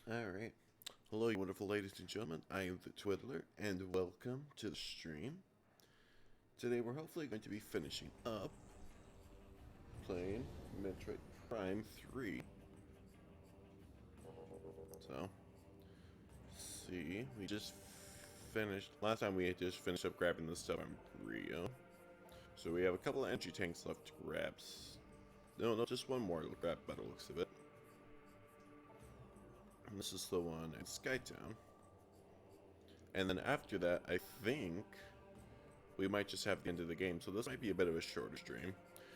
Alright. Hello, you wonderful ladies and gentlemen. I am the Twiddler, and welcome to the stream. Today we're hopefully going to be finishing up playing Metroid Prime 3. So, see, we just finished, last time we had just finished up grabbing the stuff from Rio. So we have a couple of energy tanks left to grab. No, just one more to grab by the looks of it. And this is the one at Skytown. And then after that, I think we might just have the end of the game. So this might be a bit of a shorter stream.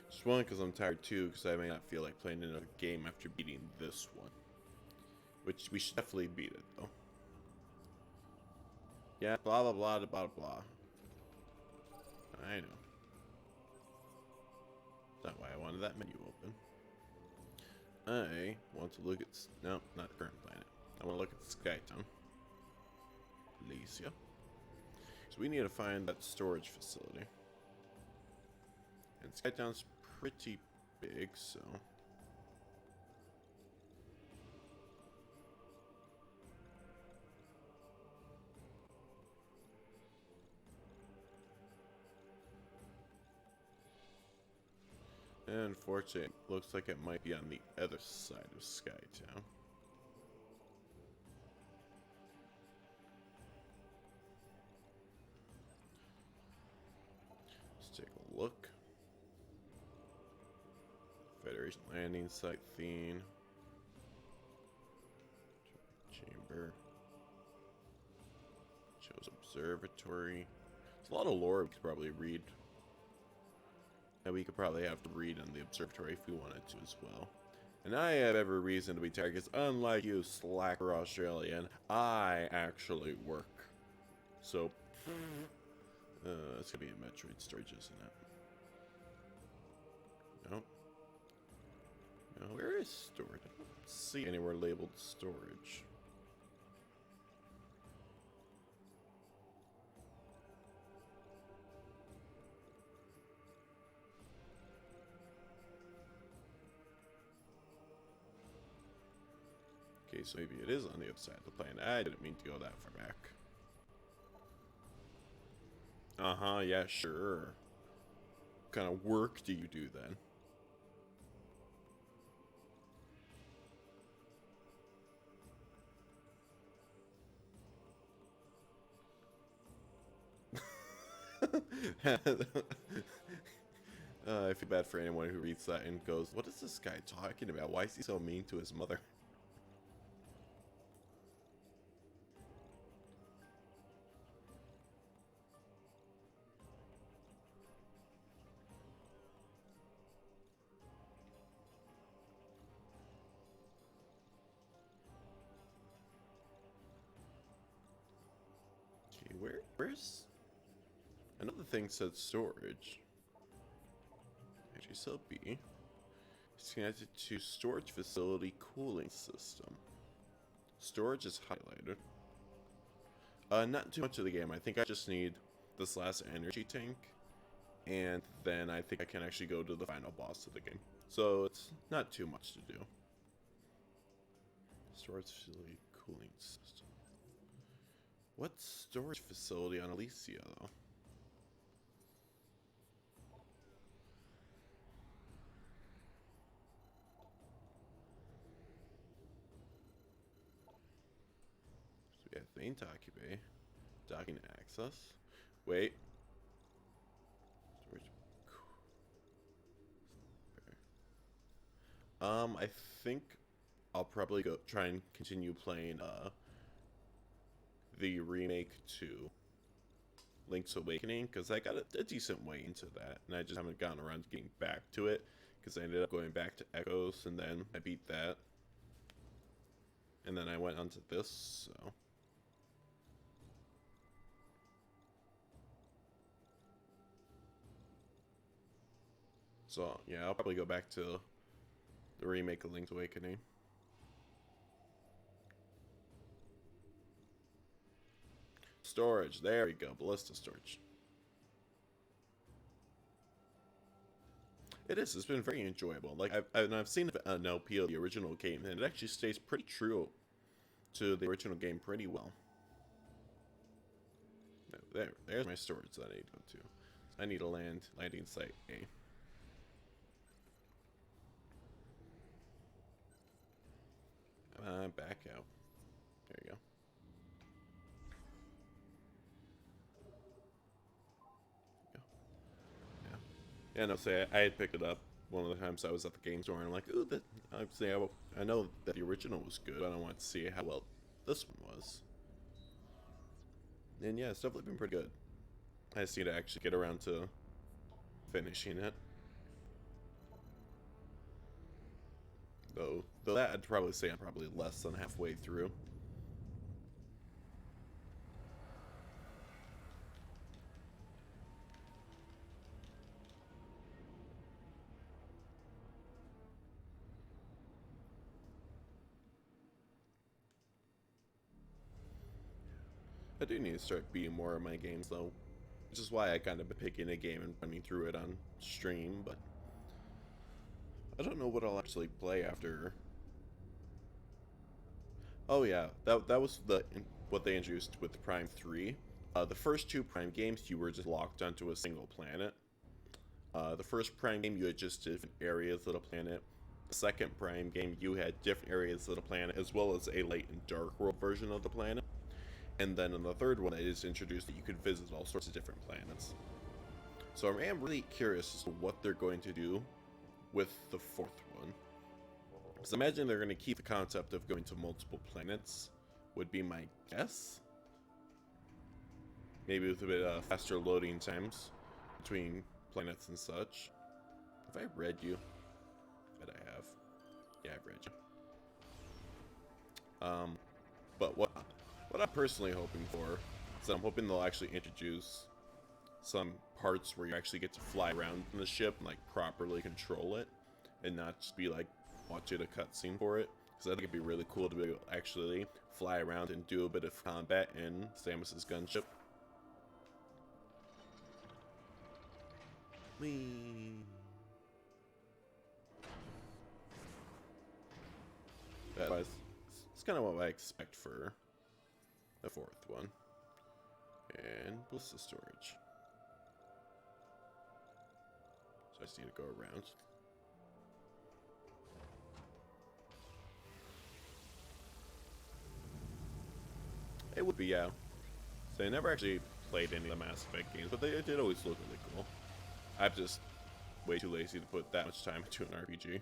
Just one, because I'm tired too, because I may not feel like playing another game after beating this one. Which we should definitely beat it, though. Yeah, blah, blah, blah, blah, blah. I know. That's not why I wanted that menu open. I want to look at... No, not the current planet. I want to look at Skytown. Alicia. So we need to find that storage facility. And Skytown's pretty big, so... Unfortunately, it looks like it might be on the other side of Skytown. Let's take a look. Federation landing site theme. Chamber. Shows observatory. There's a lot of lore we could probably read. And we could probably have to read on the observatory if we wanted to as well. And I have every reason to be tired because unlike you, slacker Australian, I actually work. So, it's gonna be a Metroid storage, isn't it? Nope. No, where is storage? I don't see anywhere labeled storage. Okay, so maybe it is on the other side of the planet. I didn't mean to go that far back. Uh-huh, yeah, sure. What kind of work do you do then? I feel bad for anyone who reads that and goes, what is this guy talking about? Why is he so mean to his mother? Okay, where's... Another thing said storage. Actually, so B. It's connected to storage facility cooling system. Storage is highlighted. Not too much of the game. I think I just need this last energy tank. And then I think I can actually go to the final boss of the game. So it's not too much to do. Storage facility cooling system. What storage facility on Alicia, though? So we have main Taki Bay. Docking access. Wait. Storage. I think I'll probably go try and continue playing the remake to Link's Awakening, because I got a decent way into that, and I just haven't gotten around to getting back to it, because I ended up going back to Echoes, and then I beat that, and then I went on to this, so... So, yeah, I'll probably go back to the remake of Link's Awakening. Storage, there we go, ballista storage. It is, it's been very enjoyable. Like, I've seen an LP of the original game, and it actually stays pretty true to the original game pretty well. No, there's my storage that I need to go to. I need a landing site A. Back out. There you go. Yeah, no, say I had picked it up one of the times I was at the game store and I'm like, ooh, that obviously I know that the original was good, but I want to see how well this one was. And yeah, it's definitely been pretty good. I just need to actually get around to finishing it. Though that I'd probably say I'm probably less than halfway through. I do need to start beating more of my games though, which is why I kind of been picking a game and running through it on stream, but I don't know what I'll actually play after. Oh yeah, that was what they introduced with the Prime 3. The first two Prime games, you were just locked onto a single planet. The first Prime game, you had just different areas of the planet. The second Prime game, you had different areas of the planet, as well as a light and dark world version of the planet. And then in the third one, it is introduced that you could visit all sorts of different planets. So I am really curious as to what they're going to do with the fourth one. Because I imagine they're going to keep the concept of going to multiple planets, would be my guess. Maybe with a bit faster loading times between planets and such. Have I read you? I bet I have. Yeah, I've read you. But what I'm personally hoping for is that I'm hoping they'll actually introduce some parts where you actually get to fly around in the ship and like properly control it, and not just be like watching a cutscene for it. Because I think it'd be really cool to be able to actually fly around and do a bit of combat in Samus's gunship. Whee! It's kind of what I expect for the fourth one. And Blissa storage. So I just need to go around. It would be, yeah. So I never actually played any of the Mass Effect games, but they did always look really cool. I'm just way too lazy to put that much time into an RPG.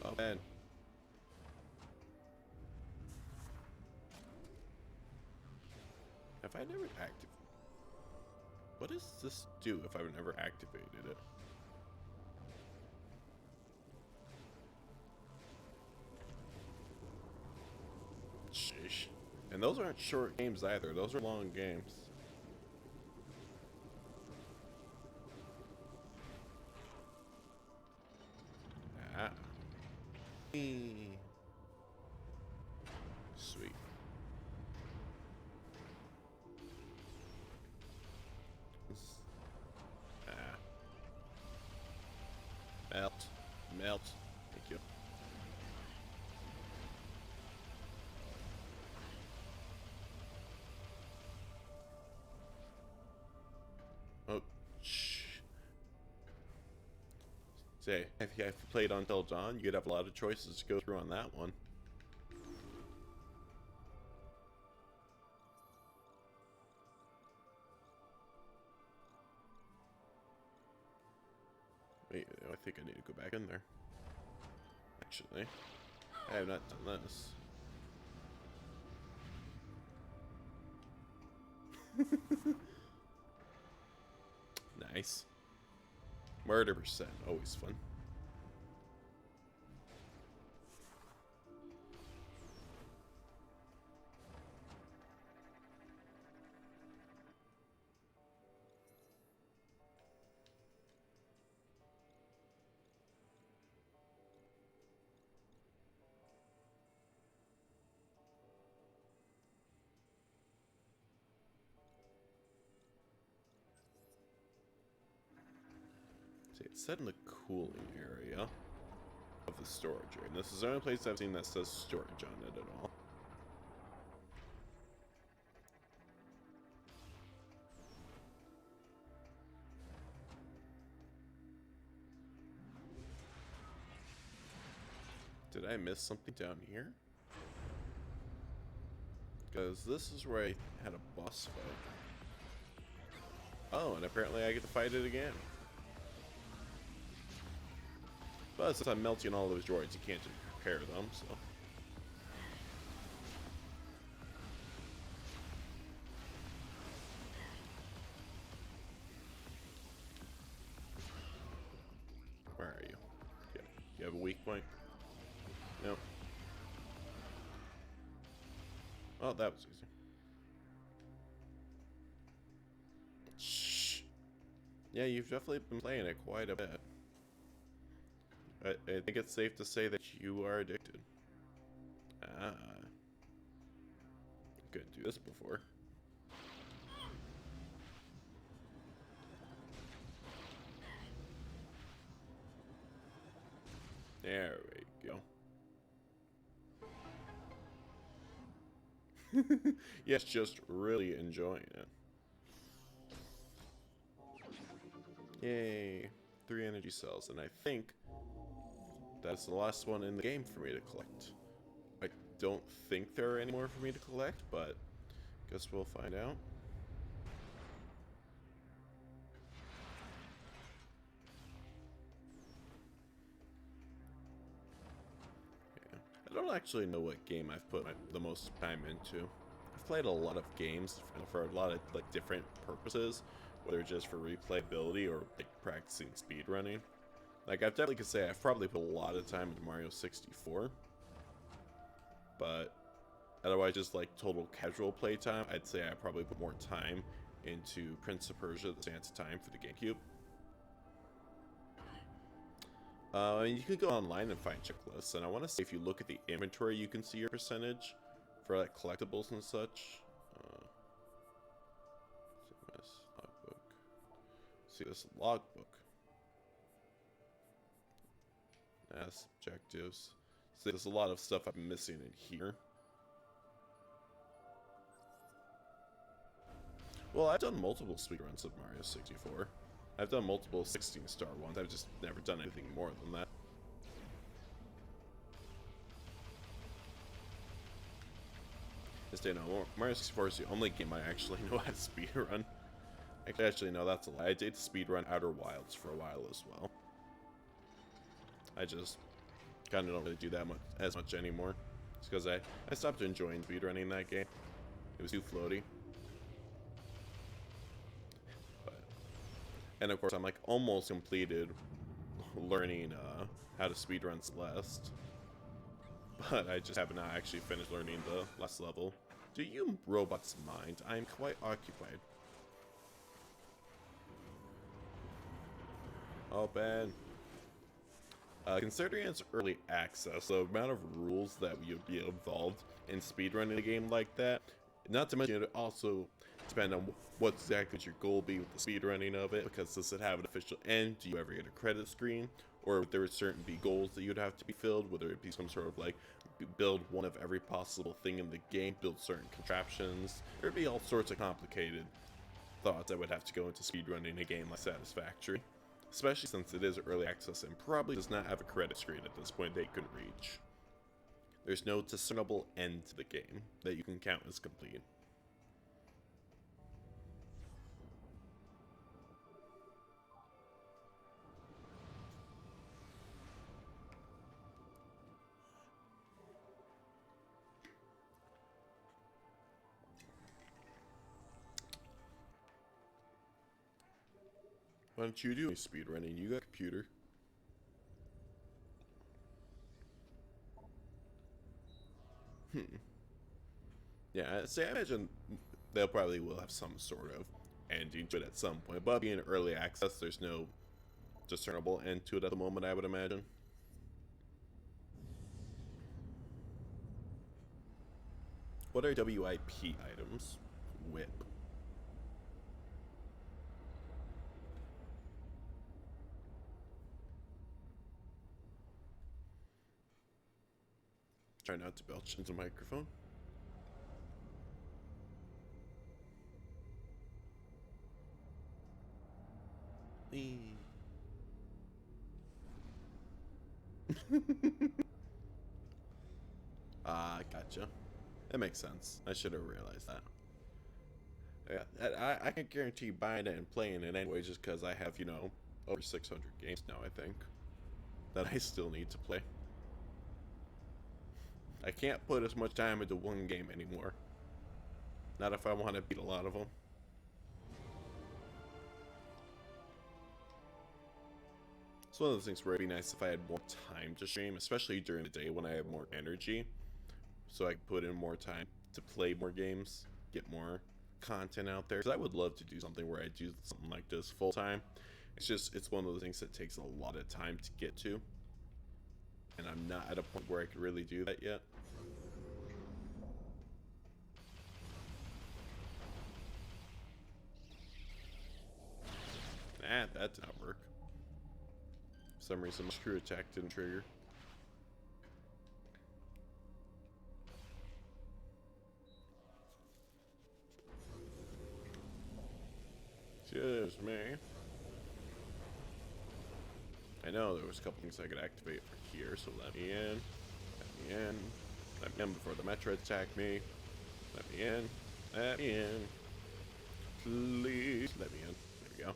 Oh man. Have I never activated? What does this do if I've never activated it? Sheesh. And those aren't short games either. Those are long games. Ah. Sweet. Melt. Melt. Thank you. Oh, shh. Say, if you played Until Dawn, you'd have a lot of choices to go through on that one. Wait, I think I need to go back in there. Actually, I have not done this. Nice. Murder percent, always fun. It's set in the cooling area of the storage area. And this is the only place I've seen that says storage on it at all. Did I miss something down here? Because this is where I had a boss fight. Oh, and apparently I get to fight it again. But since I'm melting all those droids, you can't just repair them, so... Where are you? Yeah. You have a weak point? Nope. Oh, that was easy. Shh. Yeah, you've definitely been playing it quite a bit. I think it's safe to say that you are addicted. Ah. Couldn't do this before. There we go. Yes, just really enjoying it. Yay. 3 energy cells, and I think that's the last one in the game for me to collect. I don't think there are any more for me to collect, but guess we'll find out. Yeah. I don't actually know what game I've put the most time into. I've played a lot of games for a lot of like different purposes, whether just for replayability or like practicing speedrunning. Like, I definitely could say I've probably put a lot of time into Mario 64. But otherwise, just like total casual playtime, I'd say I probably put more time into Prince of Persia: The Sands of Time for the GameCube. And you can go online and find checklists, and I want to say if you look at the inventory, you can see your percentage for like collectibles and such. Logbook. See this logbook. As objectives. So there's a lot of stuff I'm missing in here. Well, I've done multiple speedruns of Mario 64. I've done multiple 16-star ones. I've just never done anything more than that. Just you know, Mario 64 is the only game I actually know how to speedrun. Actually, no, that's a lie. I did speedrun Outer Wilds for a while as well. I just kind of don't really do that as much anymore. It's because I stopped enjoying speedrunning that game. It was too floaty. And of course, I'm like almost completed learning how to speedrun Celeste. But I just have not actually finished learning the last level. Do you robots mind? I am quite occupied. Oh, Ben. Considering it's early access, the amount of rules that would be involved in speedrunning a game like that, not to mention it also depend on what exactly would your goal be with the speedrunning of it, because does it have an official end? Do you ever get a credit screen? Or would there certain be goals that you'd have to be filled, whether it be some sort of like build one of every possible thing in the game, build certain contraptions. There'd be all sorts of complicated thoughts that would have to go into speedrunning a game like Satisfactory. Especially since it is early access and probably does not have a credit screen at this point they could reach. There's no discernible end to the game that you can count as complete. Why don't you do speedrunning? You got a computer. Yeah, see, I imagine they'll probably will have some sort of ending to it at some point, but being early access, there's no discernible end to it at the moment, I would imagine. What are WIP items? Whip. Try not to belch into the microphone. Gotcha. That makes sense. I should have realized that. Yeah, I can guarantee buying it and playing it anyway just because I have, you know, over 600 games now, I think, that I still need to play. I can't put as much time into one game anymore. Not if I want to beat a lot of them. It's one of those things where it'd be nice if I had more time to stream, especially during the day when I have more energy. So I can put in more time to play more games, get more content out there. Because I would love to do something where I do something like this full time. It's one of those things that takes a lot of time to get to. And I'm not at a point where I could really do that yet. That did not work. For some reason, my screw attack didn't trigger. Excuse me. I know there was a couple things I could activate for here, so let me in. Let me in. Let me in before the Metroid attack me. Let me in. Let me in. Please let me in. There we go.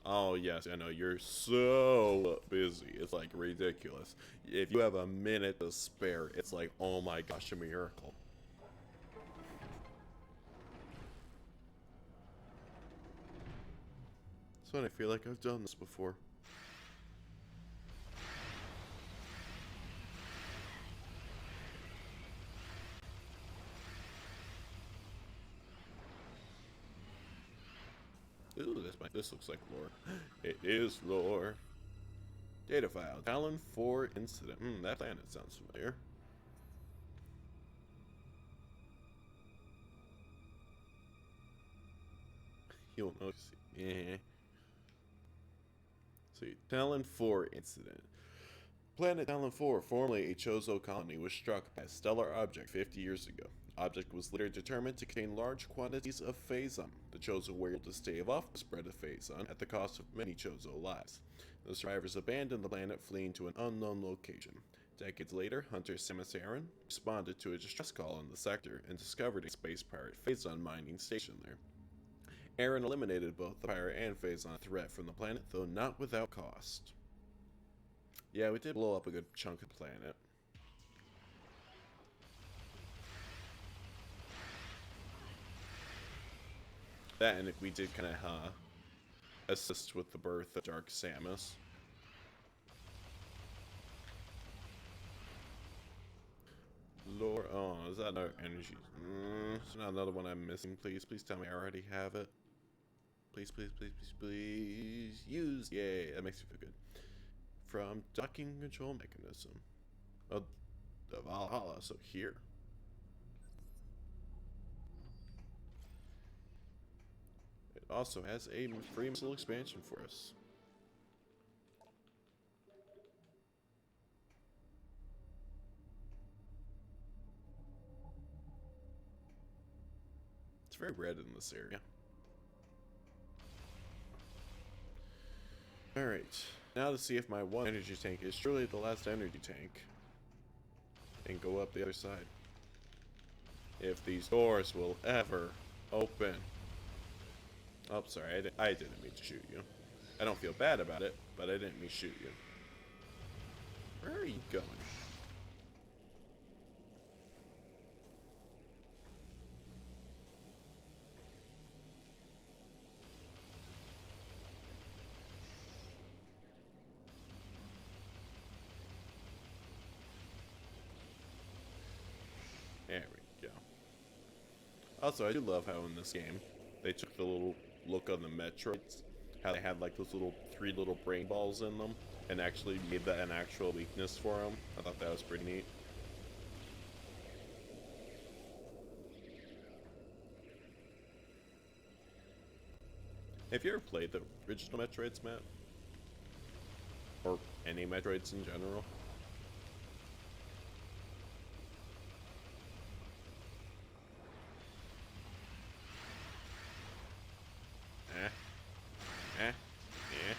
Oh yes, I know you're so busy. It's like ridiculous. If you have a minute to spare, it's like, oh my gosh, a miracle. So I feel like I've done this before. Ooh, this looks like lore. It is lore. Data file. Talon 4 incident. That planet sounds familiar. You'll notice. Yeah. See, Talon 4 incident. Planet Talon 4, formerly a Chozo colony, was struck by a stellar object 50 years ago. Object was later determined to contain large quantities of Phaaze. The Chozo were able to stave off the spread of Phaaze at the cost of many Chozo lives. The survivors abandoned the planet, fleeing to an unknown location. Decades later, Hunter Samus Aran responded to a distress call in the sector and discovered a space pirate Phaaze mining station there. Aran eliminated both the pirate and Phaaze threat from the planet, though not without cost. Yeah, we did blow up a good chunk of the planet. That, and we did kind of assist with the birth of Dark Samus. Lord, oh, is that another energy? It's not another one I'm missing. Please tell me I already have it. Please. Use. Yay, that makes me feel good. From docking control mechanism. Oh, the Valhalla, so here. It also has a free missile expansion for us. It's very red in this area. Alright, now to see if my one energy tank is truly the last energy tank. And go up the other side. If these doors will ever open. Oh, sorry, I didn't mean to shoot you. I don't feel bad about it, but I didn't mean to shoot you. Where are you going? There we go. Also, I do love how in this game, they took the little look on the Metroids, how they had like those three little brain balls in them, and actually made that an actual weakness for them. I thought that was pretty neat. Have you ever played the original Metroids, Matt? Or any Metroids in general. Eh. Eh. Eh.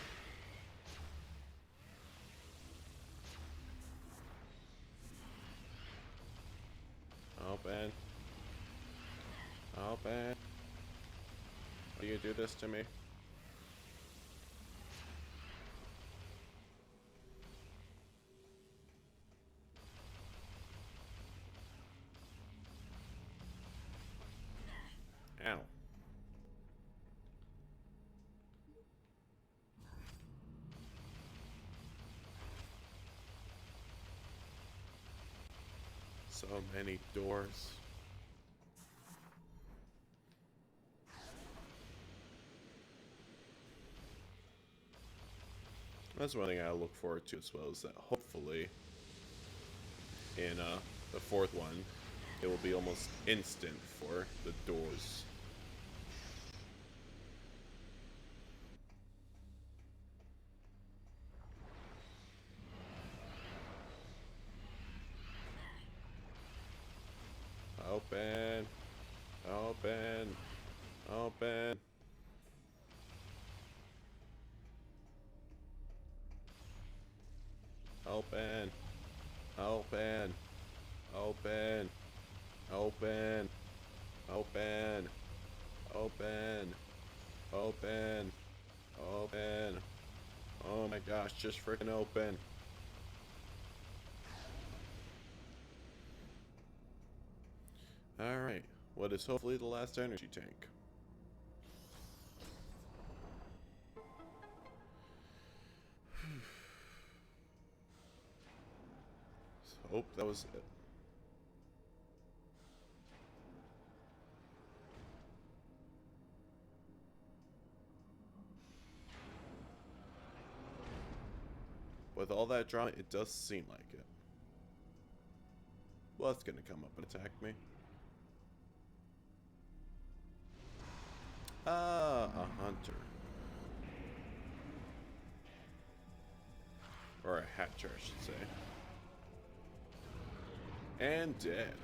Open. Open. Why do you do this to me? Ow. So many doors. That's one thing I look forward to as well, is that hopefully in the fourth one, it will be almost instant for the doors. Open. Open. Open. Open. Open. Open. Open. Open. Open. Open. Open. Oh my gosh, just freaking open. Alright, what is hopefully the last energy tank? Hope that was it. With all that drama, it does seem like it. Well, it's gonna come up and attack me. Ah, a hunter. Or a hatcher, I should say. And dead.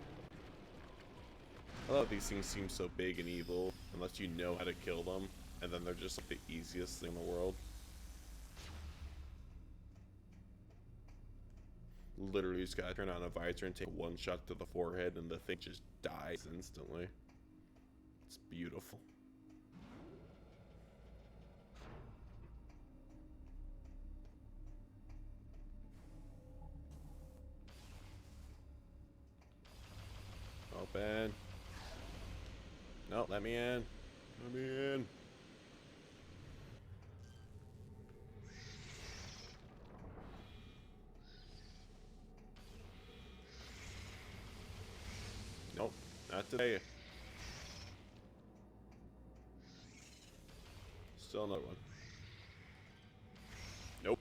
I love these things seem so big and evil, unless you know how to kill them, and then they're just like the easiest thing in the world. Literally just gotta turn on a visor and take one shot to the forehead and the thing just dies instantly. It's beautiful. Open. No, let me in. Let me in. Nope, not today. Still another one. Nope.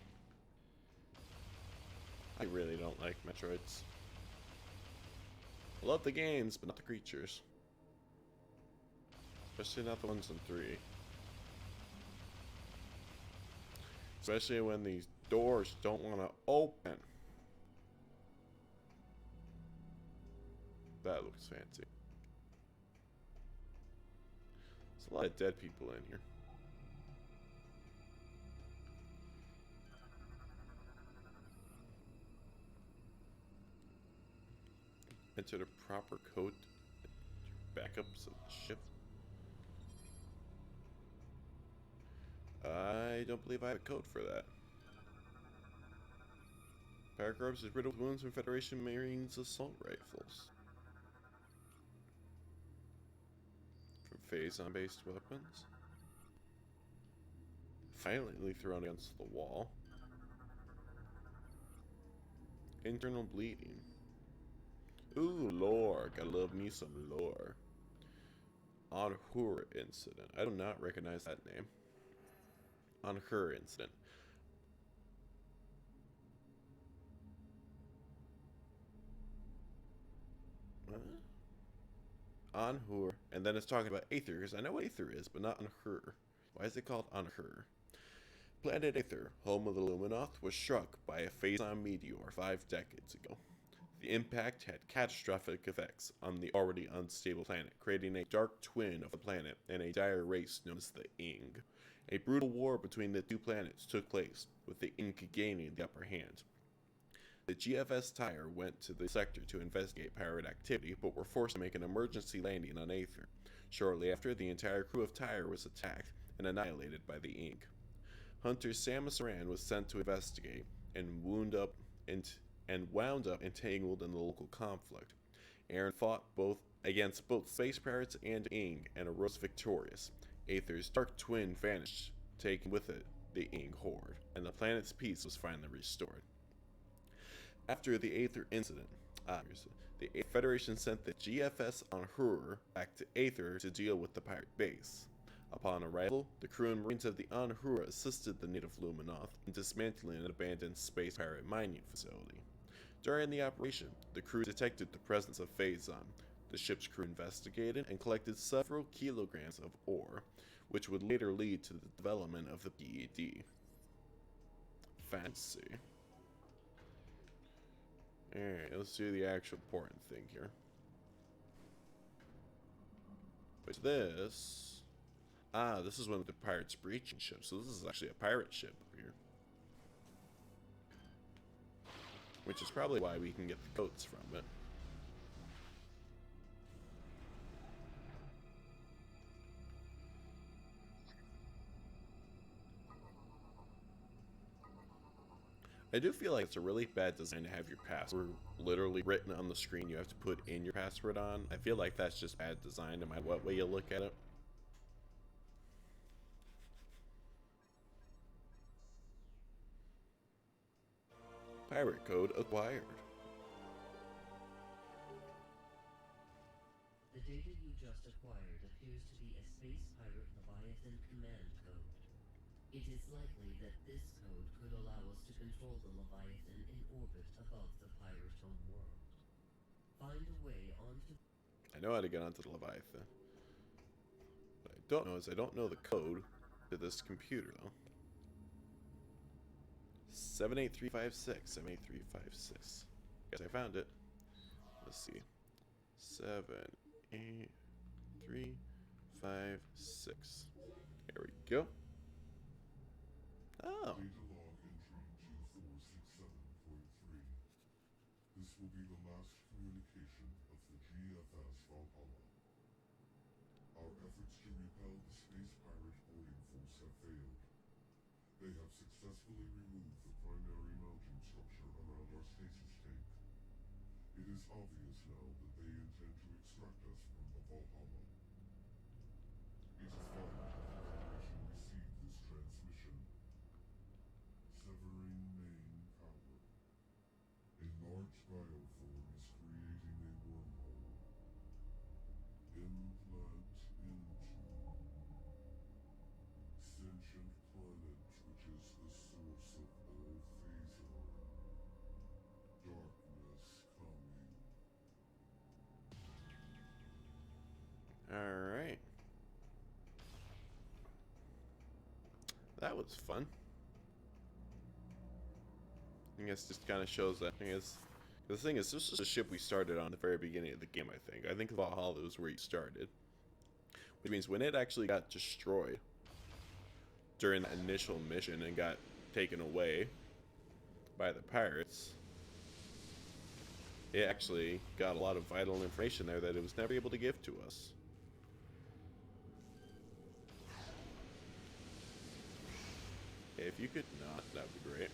I really don't like Metroids. I love the games, but not the creatures. Especially not the ones in 3. Especially when these doors don't want to open. That looks fancy. There's a lot of dead people in here. Enter the proper code. Backups of the ship. I don't believe I have a code for that. Paragraphs is riddled with wounds from Federation Marines assault rifles. From Phaaze-based weapons. Violently thrown against the wall. Internal bleeding. Ooh, lore. Gotta love me some lore. Anhur incident. I do not recognize that name. Anhur incident. What? Anhur. And then it's talking about Aether, because I know what Aether is, but not Anhur. Why is it called Anhur? Planet Aether, home of the Luminoth, was struck by a Phaaze meteor 5 decades ago. The impact had catastrophic effects on the already unstable planet, creating a dark twin of the planet and a dire race known as the Ing. A brutal war between the two planets took place, with the Ing gaining the upper hand. The GFS Tyre went to the sector to investigate pirate activity, but were forced to make an emergency landing on Aether. Shortly after, the entire crew of Tyre was attacked and annihilated by the Ing. Hunter Samus Aran was sent to investigate and wound up entangled in the local conflict. Aran fought against both space pirates and Ing and arose victorious. Aether's dark twin vanished, taking with it the Ing horde, and the planet's peace was finally restored. After the Aether incident, the Federation sent the GFS Anhur back to Aether to deal with the pirate base. Upon arrival, the crew and marines of the Anhur assisted the native Luminoth in dismantling an abandoned space pirate mining facility. During the operation, the crew detected the presence of Phaaze. The ship's crew investigated and collected several kilograms of ore, which would later lead to the development of the PED. Fancy. Alright, let's do the actual important thing here. Which this is one of the pirates' breaching ships, so this is actually a pirate ship up here. Which is probably why we can get the coats from it. I do feel like it's a really bad design to have your password literally written on the screen. You have to put in your password on. I feel like that's just bad design no matter what way you look at it. Pirate code acquired. The data you just acquired appears to be a Space Pirate Leviathan command code. It is likely that this code could allow us to control the Leviathan in orbit above the pirate home world. Find a way onto... I know how to get onto the Leviathan. What I don't know is I don't know the code to this computer, though. 78356. 78356. Guess I found it. Let's see. 78356. There we go. Oh. Data log entry 2467.3. This will be the last communication of the GFS Valhalla. Our efforts to repel the space pirate boarding force have failed. They have successfully removed the primary mounting structure around our stasis tank. It is obvious now that they intend to extract us from the Valhalla. It is vital that the Federation receive this transmission. Severing main power. A large bioform is creating a wormhole. Implant into sentient planet, which is the source of all Phaaze. Darkness coming. Alright. That was fun. I guess this kind of shows that. I guess the thing is, this is a ship we started on at the very beginning of the game, I think. I think Valhalla was where you started. Which means when it actually got destroyed during the initial mission and got taken away by the pirates, it actually got a lot of vital information there that it was never able to give to us. If you could not, that would be great.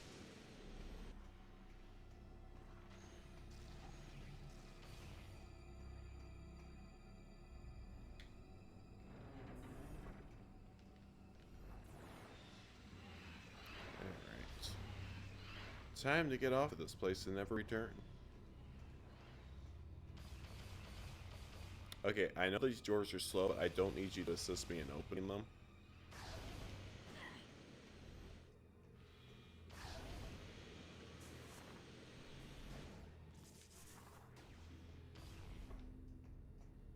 Alright. Time to get off of this place and never return. Okay, I know these doors are slow, but I don't need you to assist me in opening them.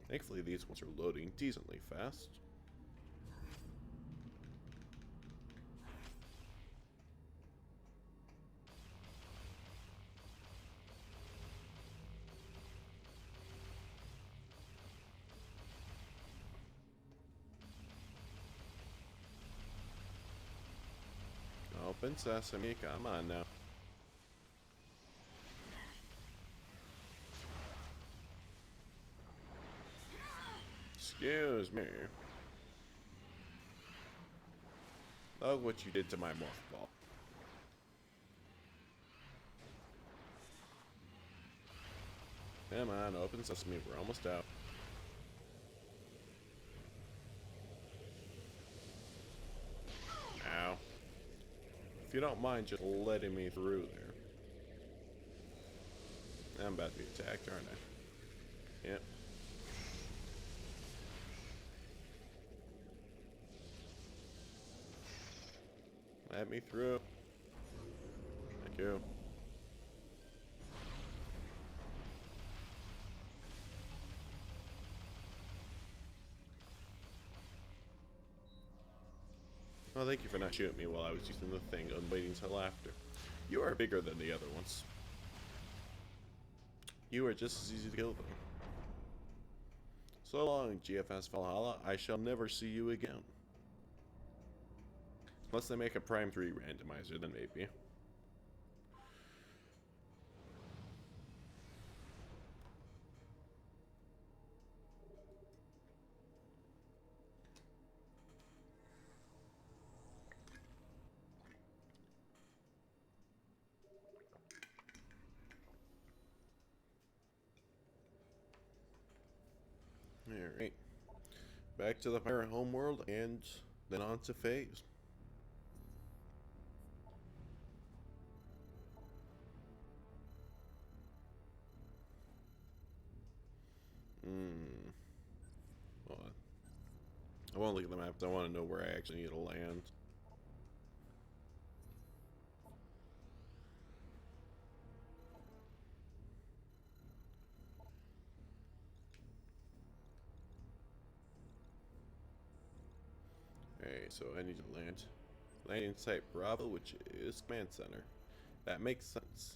Thankfully, these ones are loading decently fast. Open sesame, come on now. Excuse me. Look what you did to my morph ball. Come on, open sesame, we're almost out. Ow. If you don't mind just letting me through there. I'm about to be attacked, aren't I? Yep. Let me through. Thank you. Well, thank you for not shooting me while I was using the thing and waiting till after. You are bigger than the other ones. You are just as easy to kill, though. So long, GFS Valhalla. I shall never see you again. Unless they make a Prime 3 randomizer, then maybe. Alright. Back to the pirate homeworld and then on to Phaaze. Hold on. I want to look at the map. I want to know where I actually need to land. Alright, so I need to land. Landing site Bravo, which is command center. That makes sense.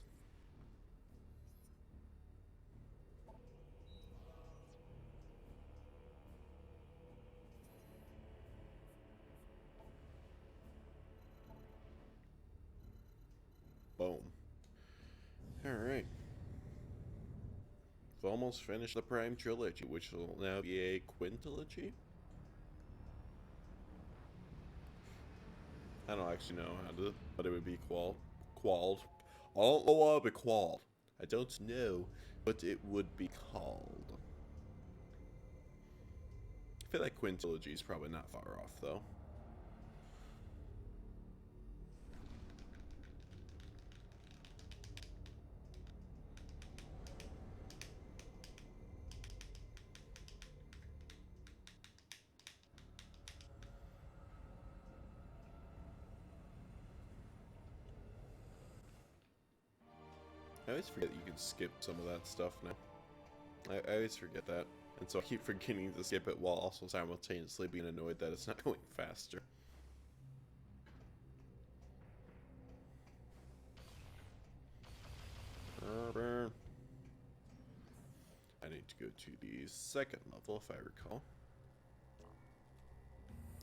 Boom. Alright. We've almost finished the Prime Trilogy, which will now be a quintilogy? I don't actually know what it would be qualled. I don't know what it would be called. I don't know what it would be called. I feel like quintilogy is probably not far off, though. I always forget you can skip some of that stuff now. I always forget that. And so I keep forgetting to skip it while also simultaneously being annoyed that it's not going faster. I need to go to the second level if I recall.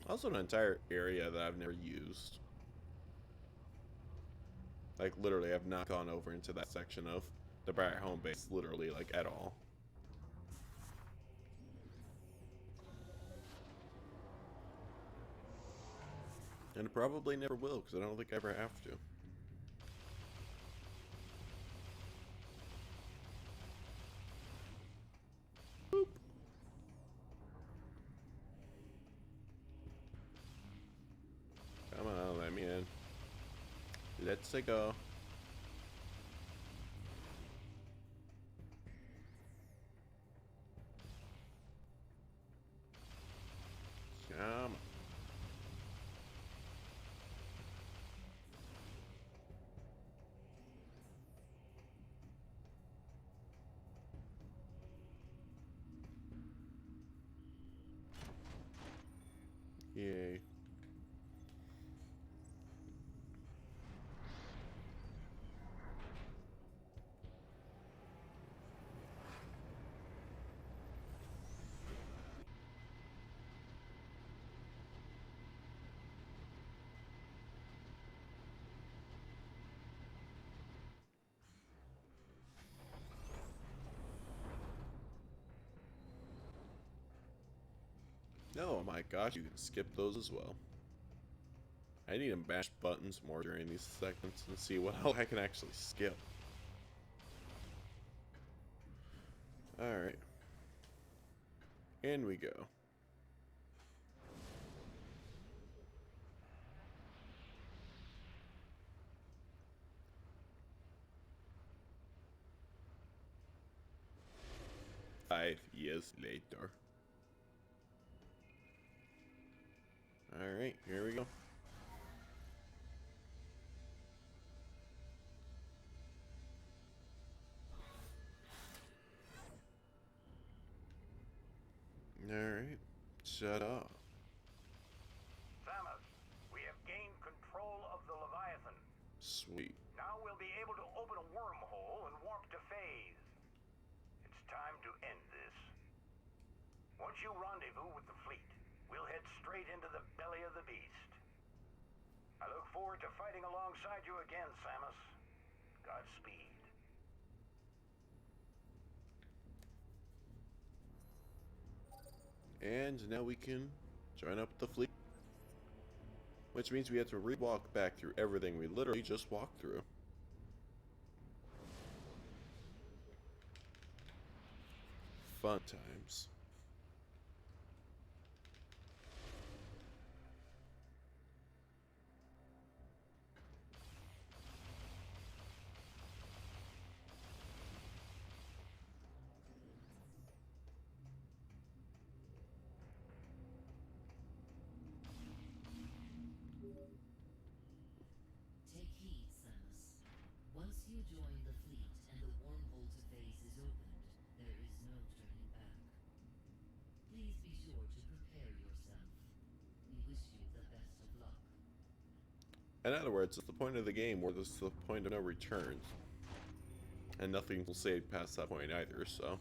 Also an entire area that I've never used. Like, literally, I've not gone over into that section of the Pirate Home Base, literally, like, at all. And probably never will, because I don't think I ever have to. Boop. Come on, let me in. Let's go. Come on. Yay. my gosh, you can skip those as well. I need to mash buttons more during these segments and see what else I can actually skip. Alright. In we go. Five years later. Alright, here we go. Alright, shut up. Phaaze, we have gained control of the Leviathan. Sweet. Now we'll be able to open a wormhole and warp to Phaaze. It's time to end this. Once you rendezvous with the fleet, we'll head straight into the belly of the beast. I look forward to fighting alongside you again, Samus. Godspeed. And now we can join up with the fleet. Which means we have to re-walk back through everything we literally just walked through. Fun times. Take heed, Samus. Once you join the fleet and the wormhole to Phaaze is opened, there is no turning back. Please be sure to prepare yourself. We wish you the best of luck. In other words, it's the point of the game where there's the point of no return. And nothing will save past that point either, so.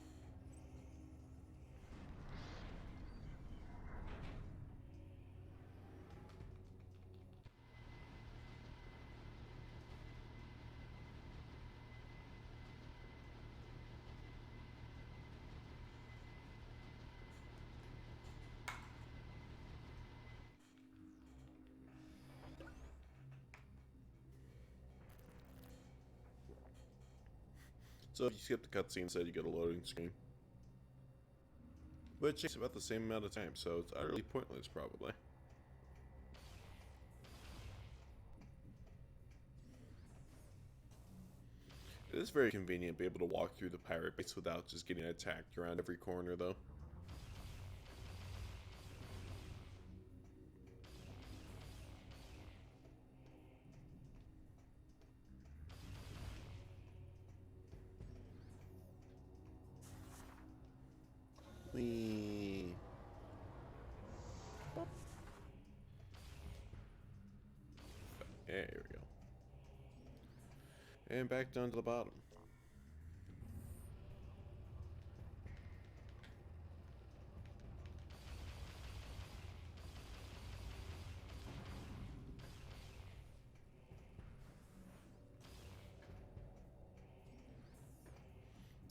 So if you skip the cutscene instead, you get a loading screen. Which takes about the same amount of time, so it's utterly pointless, probably. It is very convenient to be able to walk through the pirate base without just getting attacked around every corner, though. Whee. There we go. And back down to the bottom.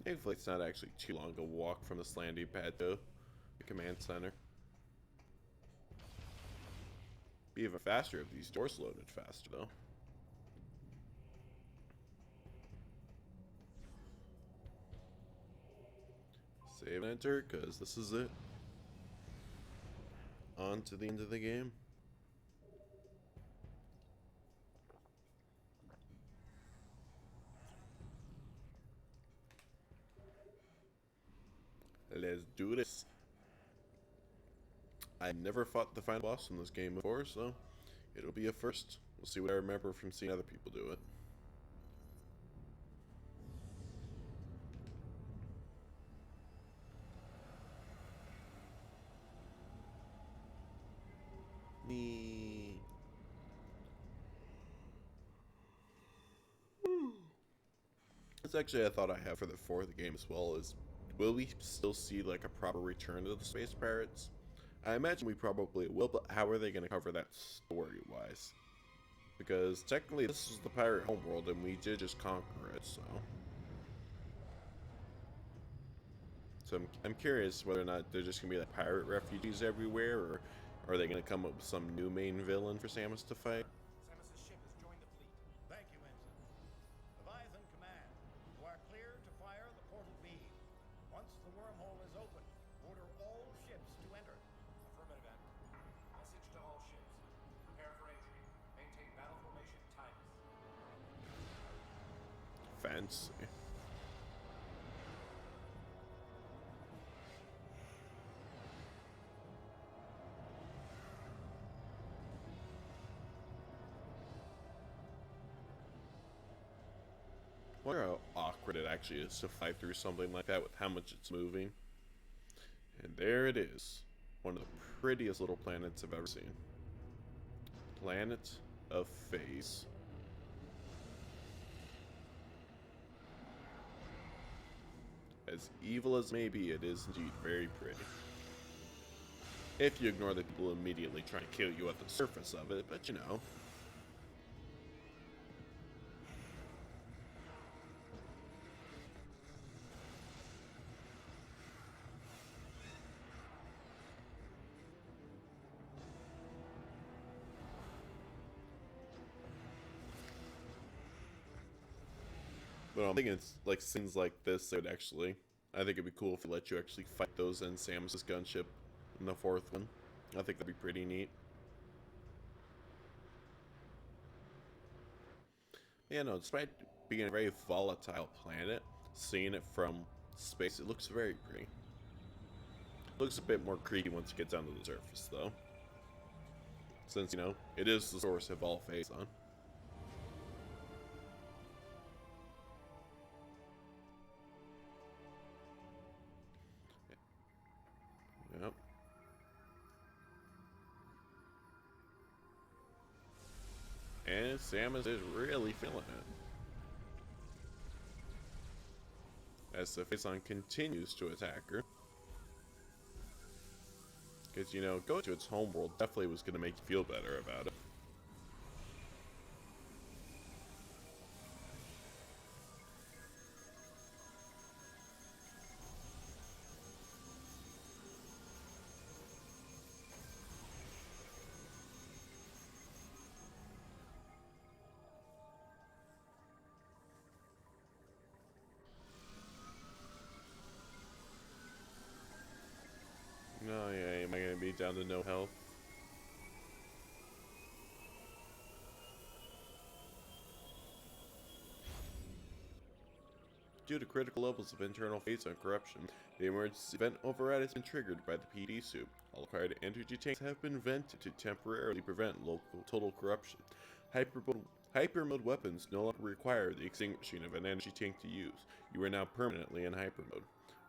Thankfully, it's not actually too long a walk from this landing pad to the command center. Be even faster if these doors loaded faster, though. Save and enter, because this is it. On to the end of the game. Let's do this. I've never fought the final boss in this game before, so it'll be a first. We'll see what I remember from seeing other people do it. Me. That's actually a thought I have for the game as well, is will we still see like a proper return to the space pirates? I imagine we probably will, but how are they going to cover that story-wise? Because technically this is the pirate homeworld and we did just conquer it, so. So I'm curious whether or not they're just gonna be like pirate refugees everywhere, or are they gonna come up with some new main villain for Samus to fight? Samus's ship has joined the fleet. Thank you, Ensign. Leviathan Command, you are clear to fire the portal beam. Once the wormhole is open, order all ships to enter. Affirmative, Admiral. Message to all ships. Prepare for entry. Maintain battle formation timeless. Fancy. I wonder how awkward it actually is to fly through something like that with how much it's moving. And there it is. One of the prettiest little planets I've ever seen. Planet of Phaaze. As evil as may be, it is indeed very pretty. If you ignore the people immediately trying to kill you at the surface of it, but you know. But I'm thinking it's like scenes like this that would actually, I think it'd be cool if they let you actually fight those in Samus's gunship in the fourth one. I think that'd be pretty neat. Yeah, no, despite being a very volatile planet, seeing it from space, it looks very pretty. It looks a bit more creepy once it gets down to the surface, though. Since, you know, it is the source of all Phazon. Yep. And Samus is really feeling it. As the Phazon continues to attack her. Because, you know, going to its homeworld definitely was going to make you feel better about it. Oh yeah, am I gonna be down to no health? Due to critical levels of internal Phazon corruption, the emergency event override has been triggered by the PD soup. All acquired energy tanks have been vented to temporarily prevent local total corruption. Hyper mode weapons no longer require the extinguishing of an energy tank to use. You are now permanently in hyper mode.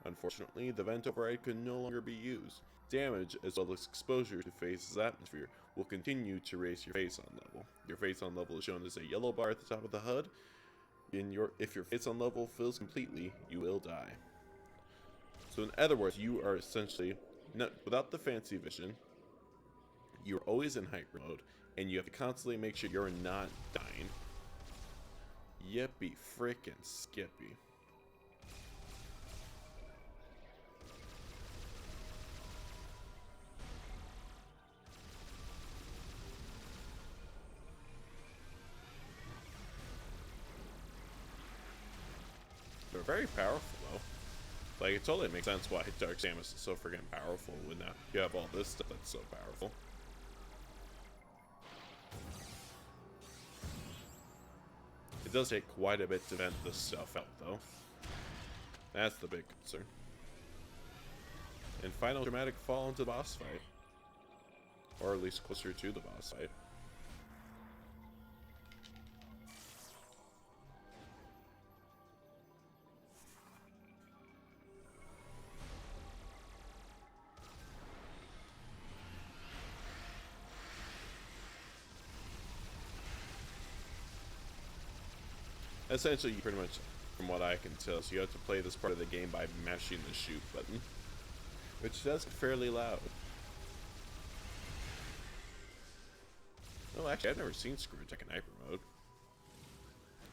Unfortunately, the vent override can no longer be used. Damage, as well as exposure to Phaze's atmosphere, will continue to raise your Phazon level. Your Phazon level is shown as a yellow bar at the top of the HUD. If your Phazon level fills completely, you will die. So in other words, you are essentially, without the fancy vision, you're always in hyper mode, and you have to constantly make sure you're not dying. Yippee frickin' skippy. They're very powerful, though. Like, it totally makes sense why Dark Samus is so freaking powerful when now you have all this stuff that's so powerful. It does take quite a bit to vent this stuff out, though. That's the big concern. And final dramatic fall into the boss fight. Or at least closer to the boss fight. Essentially, you pretty much, from what I can tell, so you have to play this part of the game by mashing the shoot button, which does get fairly loud. Oh, actually, I've never seen Screwtack in hyper mode.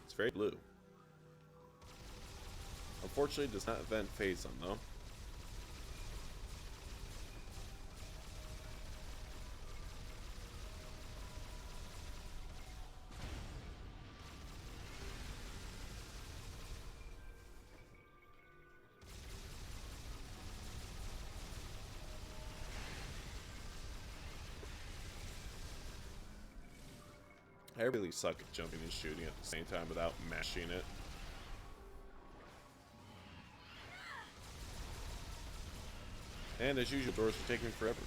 It's very blue. Unfortunately, it does not vent Phazon, though. I really suck at jumping and shooting at the same time without mashing it. And as usual, doors are taking forever.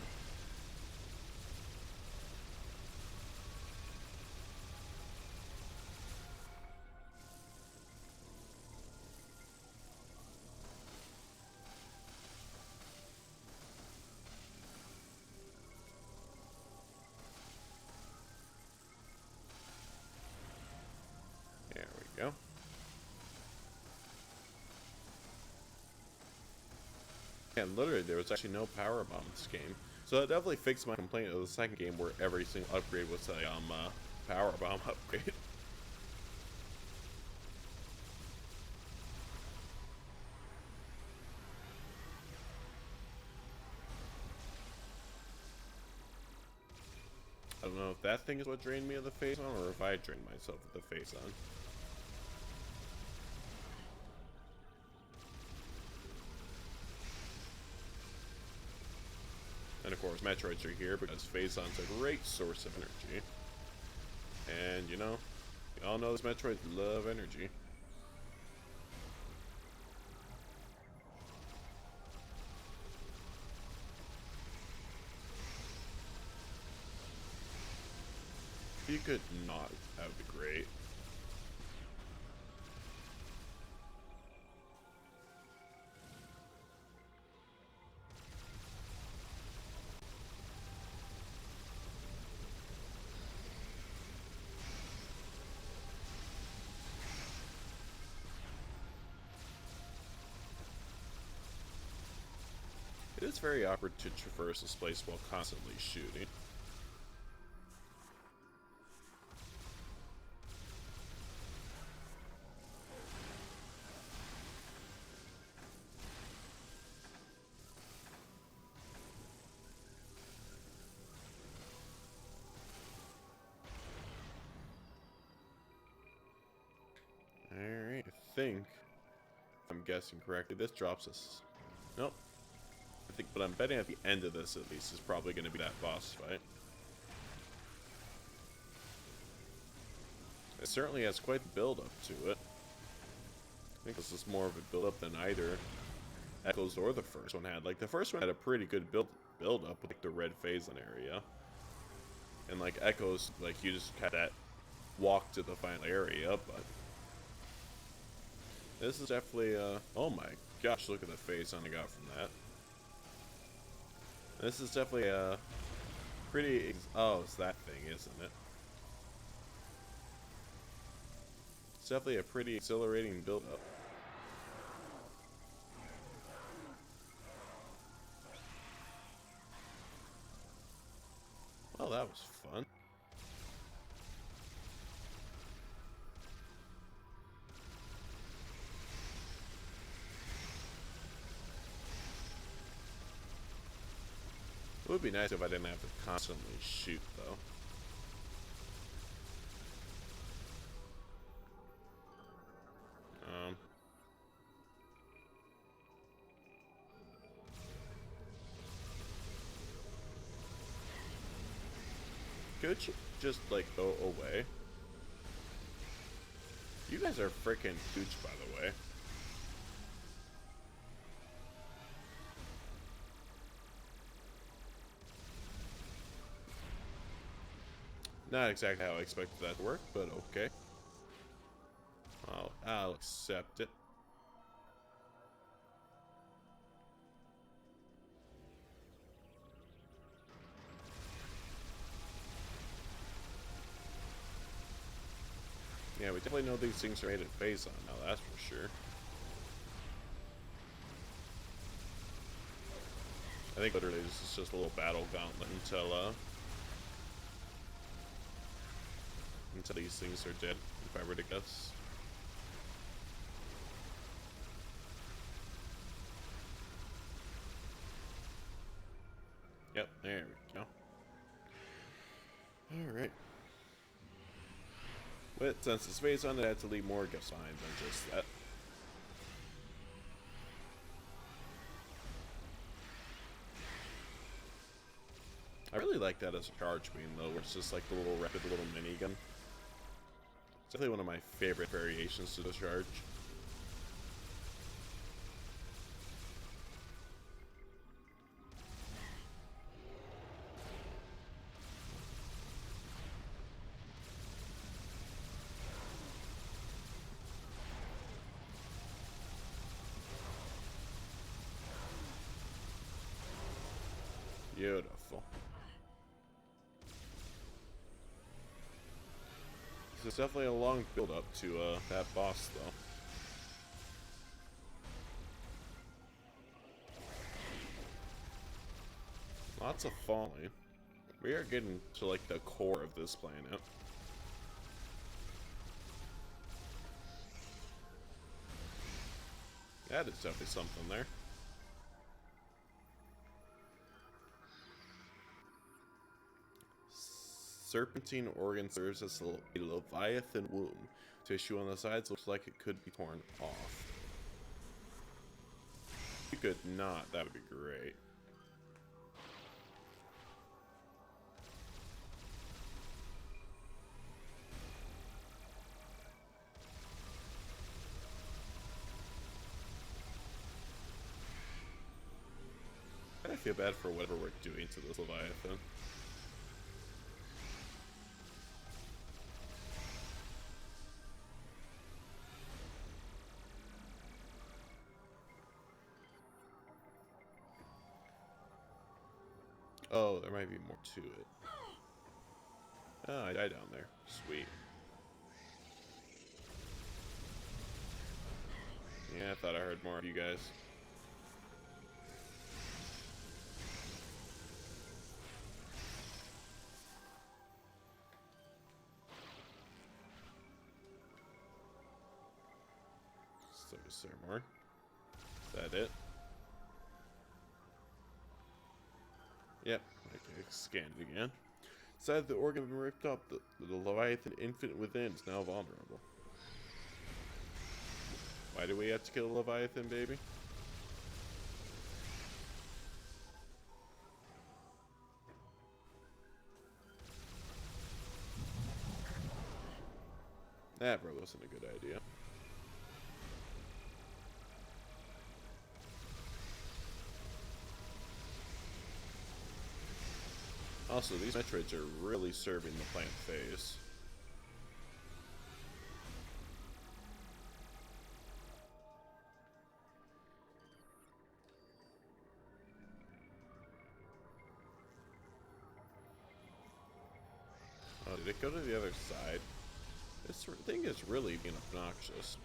There we go. And literally, there was actually no power bomb in this game. So that definitely fixed my complaint of the second game where every single upgrade was a power bomb upgrade. I don't know if that thing is what drained me of the face on, or if I drained myself of the face on. And of course, Metroids are here because Phaaze's a great source of energy. And you know, we all know those Metroids love energy. If you could not, that would be great. It is very awkward to traverse this place while constantly shooting. Alright, I think, if I'm guessing correctly, this drops us. Nope. But I'm betting at the end of this, at least, is probably going to be that boss fight. It certainly has quite the build-up to it. I think this is more of a build-up than either Echoes or the first one had. Like, the first one had a pretty good build-up with, like, the red Phaaze area. And, like, Echoes, like, you just had that walk to the final area, but... This is definitely, oh my gosh, look at the face I got from that. This is definitely a pretty... Oh, it's that thing, isn't it? It's definitely a pretty exhilarating build-up. Well, that was fun. It would be nice if I didn't have to constantly shoot, though. Could you just, like, go away? You guys are freaking huge, by the way. Not exactly how I expected that to work, but okay. I'll accept it. Yeah, we definitely know these things are made in Phaaze on now, that's for sure. I think literally this is just a little battle gauntlet until these things are dead, if I were to guess. Yep, there we go. Alright. But since it's Phaaze on it, I had to leave more gifts behind than just that. I really like that as a charge beam, though, where it's just like the little rapid little minigun. definitely one of my favorite variations to the charge. Beautiful. This is definitely a long build up to that boss, though. Lots of falling. We are getting to like the core of this planet. That is definitely something there. Serpentine organ serves as a leviathan womb. Tissue on the sides looks like it could be torn off. If you could not, that would be great. I feel bad for whatever we're doing to this leviathan. Oh, there might be more to it. Oh, I died down there. Sweet. Yeah, I thought I heard more of you guys. So is there more? Is that it? Yep. Okay, scan it again. Sad the organ had been ripped up. The Leviathan infant within is now vulnerable. Why do we have to kill the Leviathan, baby? That probably wasn't a good idea. Also, these Metroids are really serving the plant phase. Oh, did it go to the other side? This thing is really being obnoxious.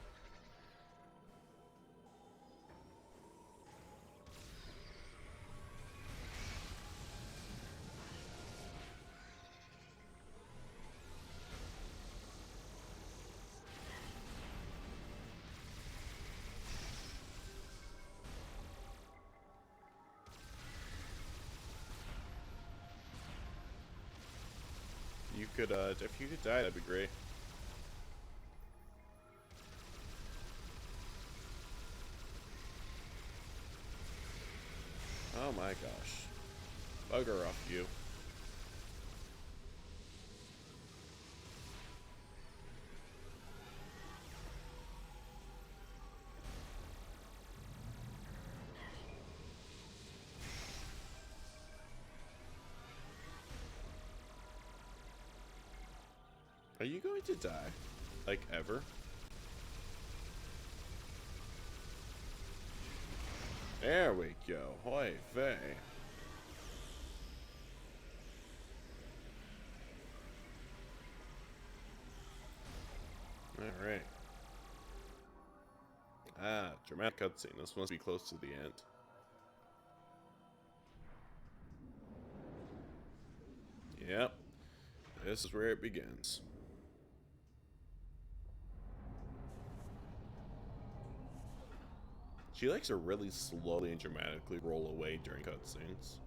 You could, if you could die, that'd be great. Oh my gosh. Bugger off, you. Are you going to die? Like, ever? There we go. Hoy vey. Alright. Ah, dramatic cutscene. This must be close to the end. Yep. This is where it begins. She likes to really slowly and dramatically roll away during cutscenes.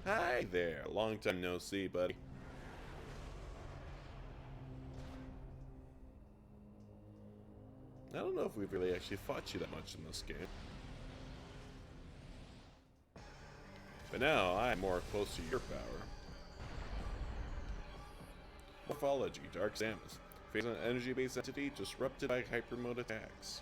Hi there. Long time no see, buddy. I don't know if we've really actually fought you that much in this game. But now I'm more close to your power. Morphology, Dark Samus. Phase an energy-based entity disrupted by hyper mode attacks.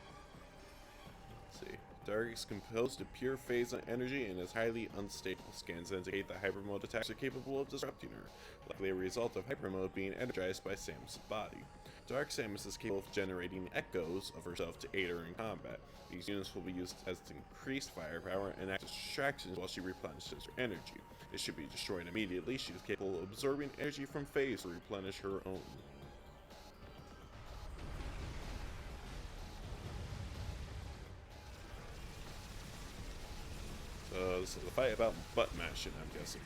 Let's see. Dark is composed of pure phase energy and is highly unstable. Scans indicate that hyper mode attacks are capable of disrupting her, likely a result of hyper mode being energized by Samus' body. Dark Samus is capable of generating echoes of herself to aid her in combat. These units will be used as increased firepower and act as distractions while she replenishes her energy. It should be destroyed immediately. She is capable of absorbing energy from Phaaze to replenish her own. So this is a fight about butt mashing, I'm guessing.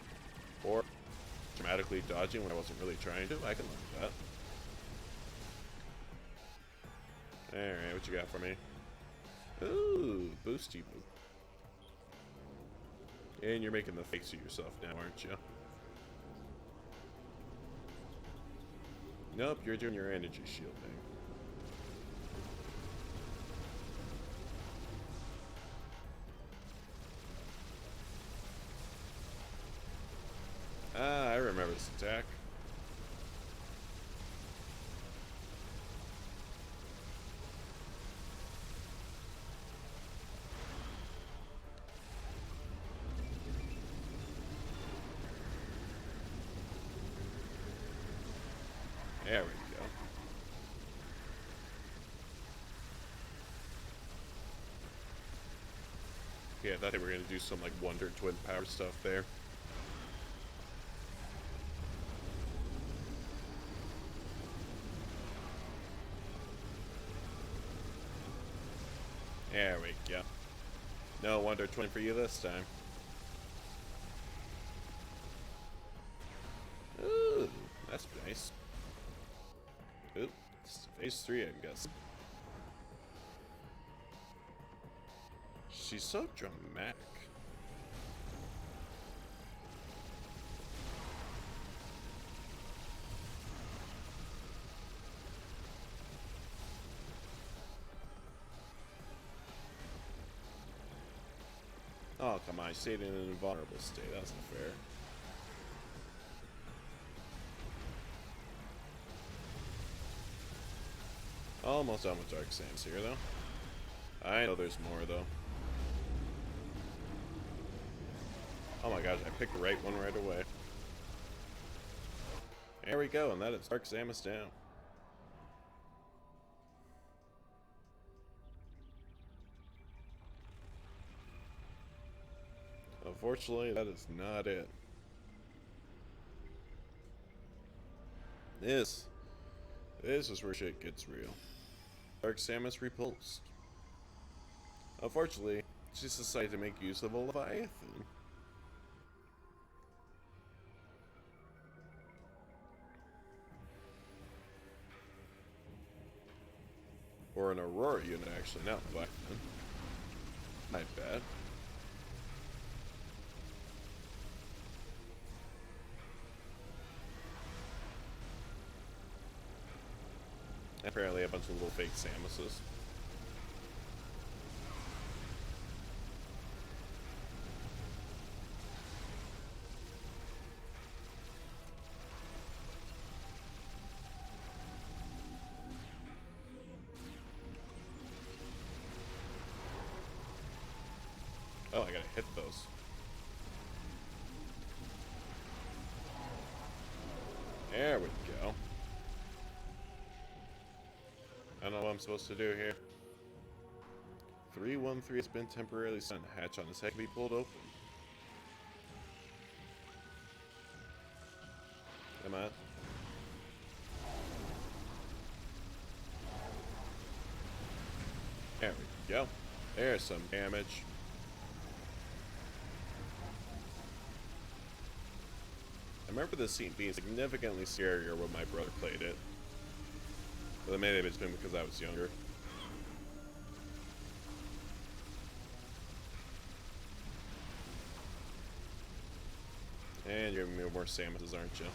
Or dramatically dodging when I wasn't really trying to. I can learn that. Alright, what you got for me? Ooh, boosty boop. And you're making the face of yourself now, aren't you? Nope, you're doing your energy shielding. Ah, I remember this attack. There we go. Yeah, I thought they were going to do some like Wonder Twin power stuff there. There we go. No Wonder Twin for you this time. Ooh, that's nice. Oop, it's phase 3, I'm guessing. She's so dramatic. Oh, come on, I stayed in an invulnerable state. That's not fair. Almost done with Dark Samus here, though. I know there's more, though. Oh my gosh, I picked the right one right away. There we go, and that is Dark Samus down. Unfortunately, that is not it. This is where shit gets real. Dark Samus repulsed. Unfortunately, she decided to make use of a Leviathan. Or an Aurora unit, actually, not Leviathan. My bad. Apparently a bunch of little fake Samuses. Oh, I gotta hit those. There we go. I don't know what I'm supposed to do here. 313 has been temporarily stunned. Hatch on his head can be pulled open. Come on. There we go. There's some damage. I remember this scene being significantly scarier when my brother played it. But maybe it's been because I was younger. And you're giving me more Samuses, aren't you?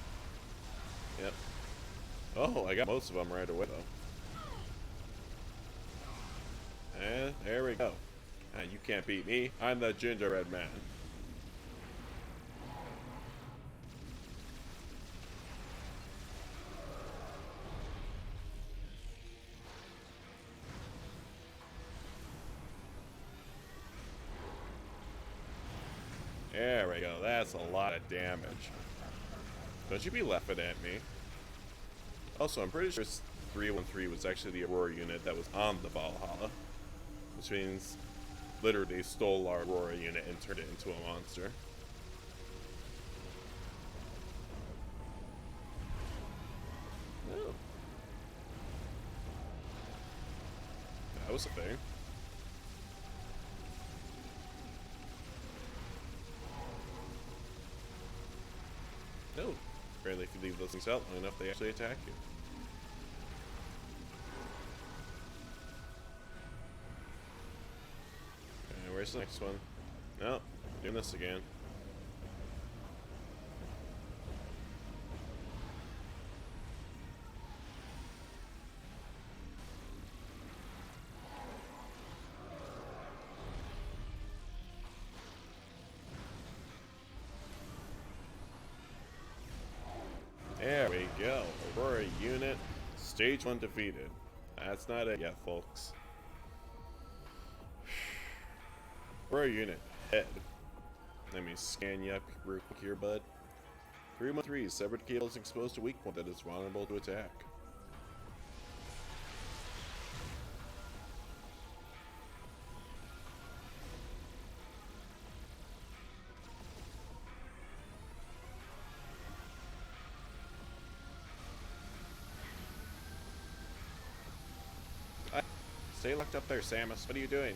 Yep. Oh, I got most of them right away, though. And there we go. You can't beat me. I'm the gingerbread man. There we go. That's a lot of damage. Don't you be laughing at me. Also, I'm pretty sure 313 was actually the Aurora unit that was on the Valhalla. Which means literally stole our Aurora unit and turned it into a monster. Oh. That was a thing. No. Apparently if you leave those things out long enough, they actually attack you. Okay, where's the next one? No, doing this again. There we go. Aurora unit, stage 1 defeated. That's not it yet, folks. Aurora unit, head. Let me scan you up real quick here, bud. 313, severed cable is exposed to weak point that is vulnerable to attack. Stay locked up there, Samus. What are you doing?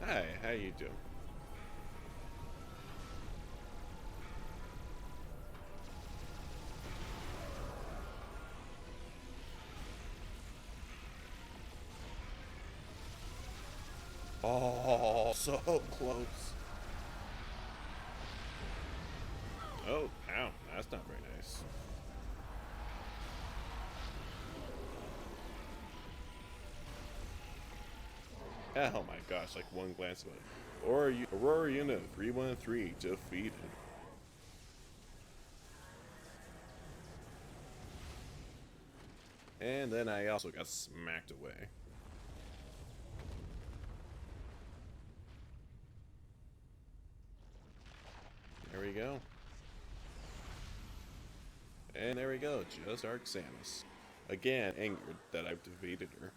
Hi, how you doing? Oh, so close. Oh, ow, that's not very nice. Oh my gosh, like one glance of it. Aurora unit 313 defeated. And then I also got smacked away. There we go. And there we go, just Arc Samus. Again, angered that I've defeated her.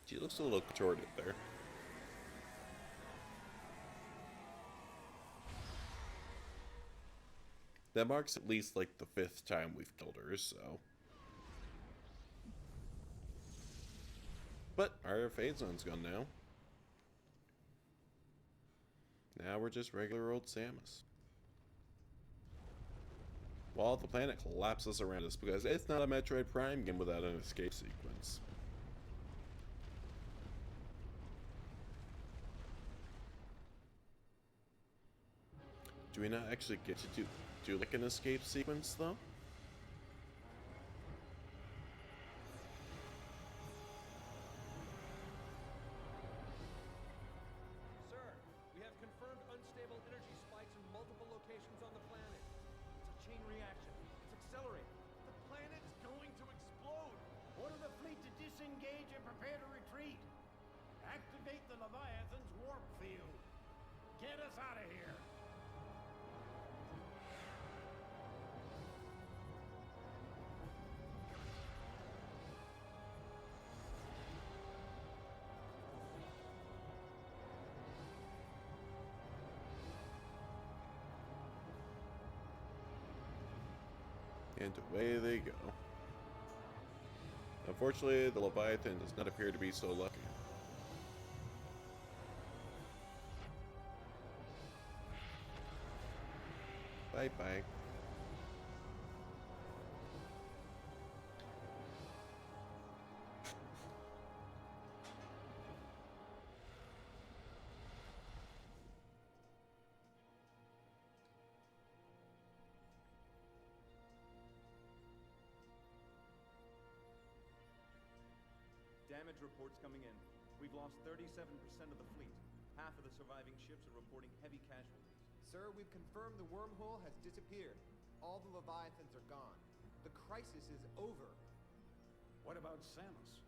She looks a little contorted there. That marks at least like the 5th time we've killed her, so. But our Phaaze zone's gone now. Now we're just regular old Samus. While the planet collapses around us because it's not a Metroid Prime game without an escape sequence. Do we not actually get to do like an escape sequence though? Sir, we have confirmed unstable energy spikes in multiple locations on the planet. It's a chain reaction. It's accelerating. The planet's going to explode. Order the fleet to disengage and prepare to retreat. Activate the Leviathan's warp field. Get us out of here. And away they go. Unfortunately, the Leviathan does not appear to be so lucky. Bye-bye. Damage reports coming in. We've lost 37% of the fleet. Half of the surviving ships are reporting heavy casualties. Sir, we've confirmed the wormhole has disappeared. All the Leviathans are gone. The crisis is over. What about Samus?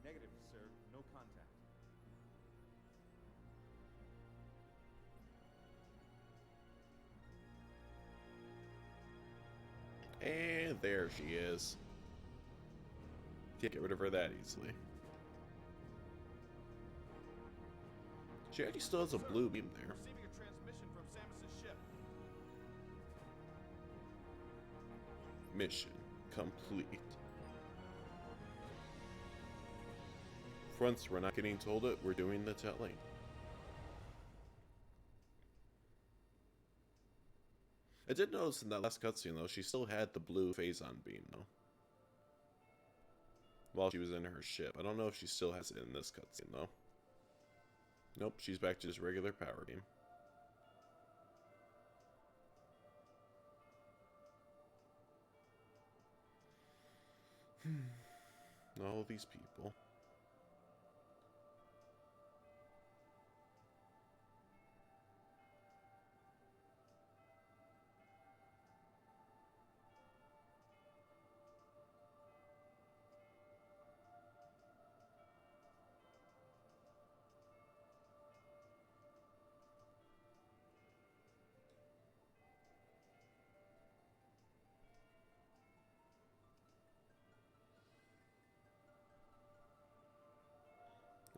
Negative, sir. No contact. And there she is. Can't get rid of her that easily. She actually still has a blue beam there. Receiving a transmission from Samus's ship. Mission complete. Once we're not getting told it, we're doing the telling. I did notice in that last cutscene though, she still had the blue Phaaze beam though. While she was in her ship. I don't know if she still has it in this cutscene though. Nope, she's back to just regular power beam. All these people.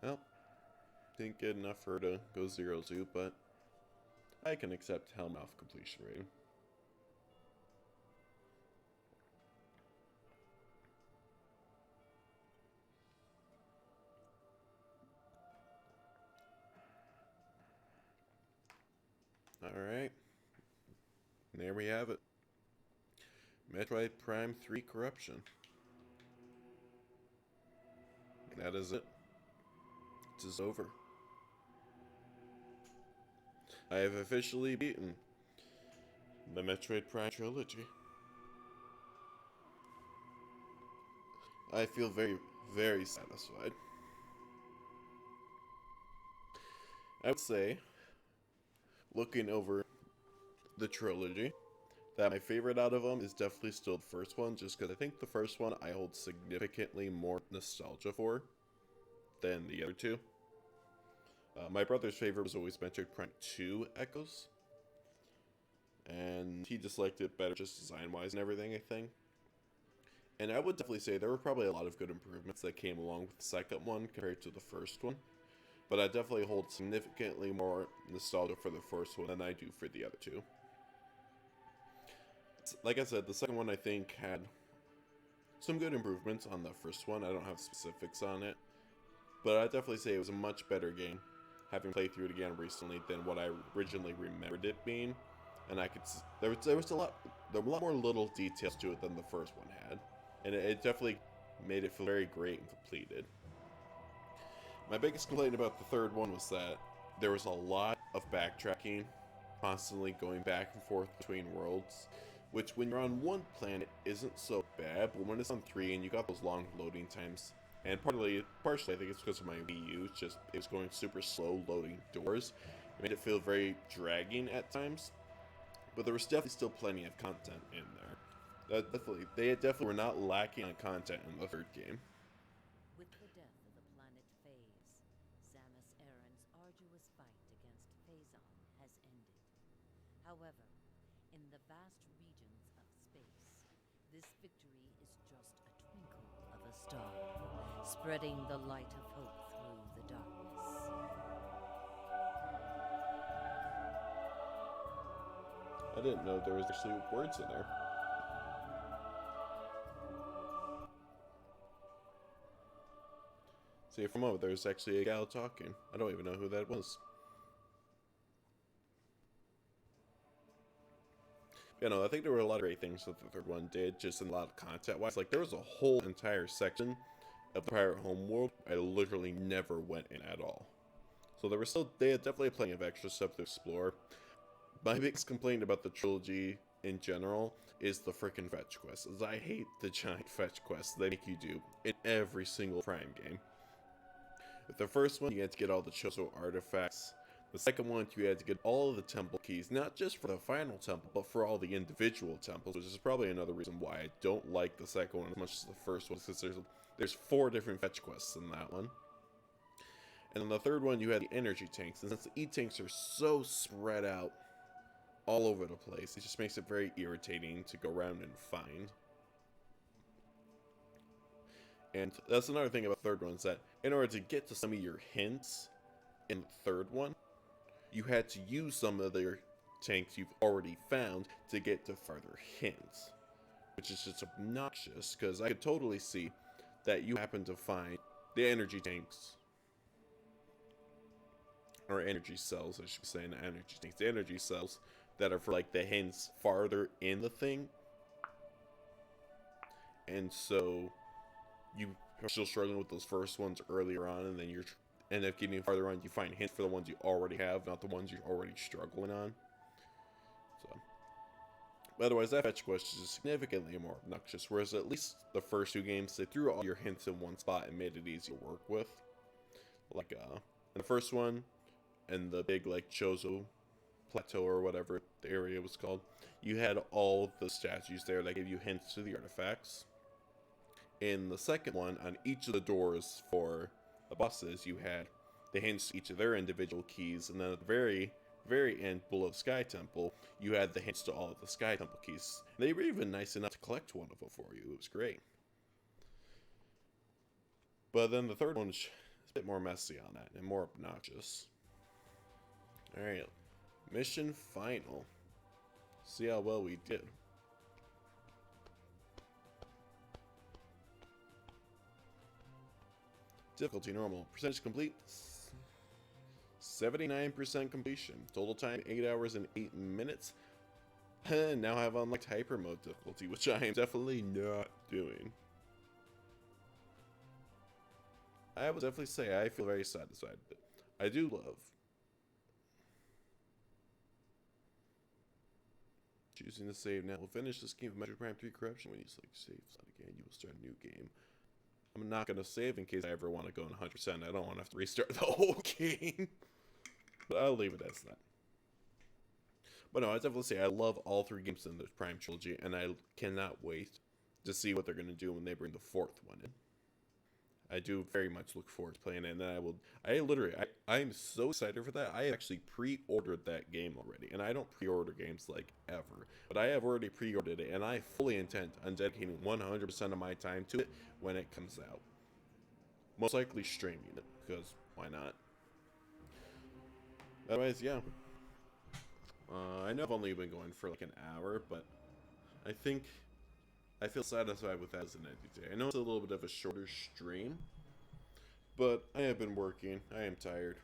Well, didn't get enough for her to go 0-2, but I can accept Helm off completion rating. Alright. There we have it. Metroid Prime 3 Corruption. That is it. It is over. I have officially beaten the Metroid Prime trilogy. I feel very, very satisfied. I would say, looking over the trilogy, that my favorite out of them is definitely still the first one, just because I think the first one I hold significantly more nostalgia for than the other two. My brother's favorite was always Metroid Prime 2 Echoes, and he disliked it better just design-wise and everything, I think. And I would definitely say there were probably a lot of good improvements that came along with the second one compared to the first one, but I definitely hold significantly more nostalgia for the first one than I do for the other two. Like I said, the second one I think had some good improvements on the first one. I don't have specifics on it, but I'd definitely say it was a much better game, having played through it again recently, than what I originally remembered it being. And I could there was a lot more little details to it than the first one had, and it definitely made it feel very great and completed. My biggest complaint about the third one was that there was a lot of backtracking, constantly going back and forth between worlds, which when you're on one planet isn't so bad, but when it's on 3 and you got those long loading times, and partially I think it's because of my Wii U, it was going super slow loading doors, it made it feel very dragging at times, but there was definitely still plenty of content in there. They definitely were not lacking on content in the third game. With the death of the planet Phaaze, Samus Aran's arduous fight against Phazon has ended. However, in the vast regions of space, this victory is just a twinkle of a star, spreading the light of hope through the darkness. I didn't know there was actually words in there. See, from over there's actually a gal talking. I don't even know who that was. You know, I think there were a lot of great things that the third one did, just in a lot of content-wise. Like, there was a whole entire section of the Pirate Homeworld I literally never went in at all. So they had definitely plenty of extra stuff to explore. My biggest complaint about the trilogy in general is the frickin' fetch quests, as I hate the giant fetch quests they make you do in every single Prime game. With the first one, you had to get all the Chozo artifacts. The second one, you had to get all of the temple keys, not just for the final temple, but for all the individual temples, which is probably another reason why I don't like the second one as much as the first one, because there's 4 different fetch quests in that one. And then the third one, you had the energy tanks, and since the E-tanks are so spread out all over the place, it just makes it very irritating to go around and find. And that's another thing about the third one, is that in order to get to some of your hints in the third one, you had to use some of the tanks you've already found to get to further hints. Which is just obnoxious, because I could totally see that you happen to find the energy tanks, or energy cells, I should say, not energy tanks, the energy cells that are for like the hints farther in the thing. And so you are still struggling with those first ones earlier on, and then you end up getting farther on, you find hints for the ones you already have, not the ones you're already struggling on. So, but otherwise, that fetch quest is significantly more obnoxious, whereas at least the first 2 games, they threw all your hints in one spot and made it easy to work with. Like, in the first one, and the big, like, Chozo Plateau, or whatever the area was called, you had all the statues there that gave you hints to the artifacts. In the second one, on each of the doors for the bosses, you had the hints to each of their individual keys, and then at the very, very end below Sky Temple, you had the hints to all of the Sky Temple keys. They were even nice enough to collect one of them for you. It was great. But then the third one's a bit more messy on that, and more obnoxious. Alright, mission final. See how well we did. Difficulty normal. Percentage complete. 79% completion. Total time 8 hours and 8 minutes. Now I have unlocked hyper mode difficulty, which I am definitely not doing. I would definitely say I feel very satisfied with it. I do love choosing to save now. We'll finish this game of Metroid Prime 3 Corruption. When you select save slot again, you will start a new game. I'm not going to save in case I ever want to go in 100%. I don't want to have to restart the whole game. But I'll leave it as that. But no, I definitely say I love all 3 games in the Prime Trilogy, and I cannot wait to see what they're going to do when they bring the 4th one in. I do very much look forward to playing it, and then I'm so excited for that. I actually pre-ordered that game already, and I don't pre-order games like ever, but I have already pre-ordered it, and I fully intend on dedicating 100% of my time to it when it comes out. Most likely streaming it, because why not? Otherwise, yeah. I know I've only been going for like an hour, but I feel satisfied with that as an ending today. I know it's a little bit of a shorter stream, but I have been working. I am tired.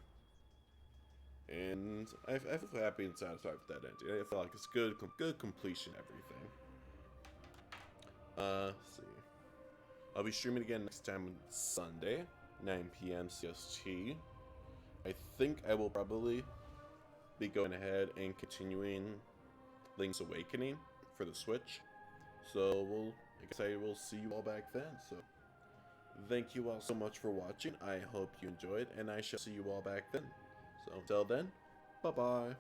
And I feel happy and satisfied with that ending. I feel like it's good completion, everything. Let's see. I'll be streaming again next time on Sunday, 9 p.m. CST. I think I will probably be going ahead and continuing Link's Awakening for the Switch. So I will see you all back then. So thank you all so much for watching. I hope you enjoyed, and I shall see you all back then. So until then, bye bye.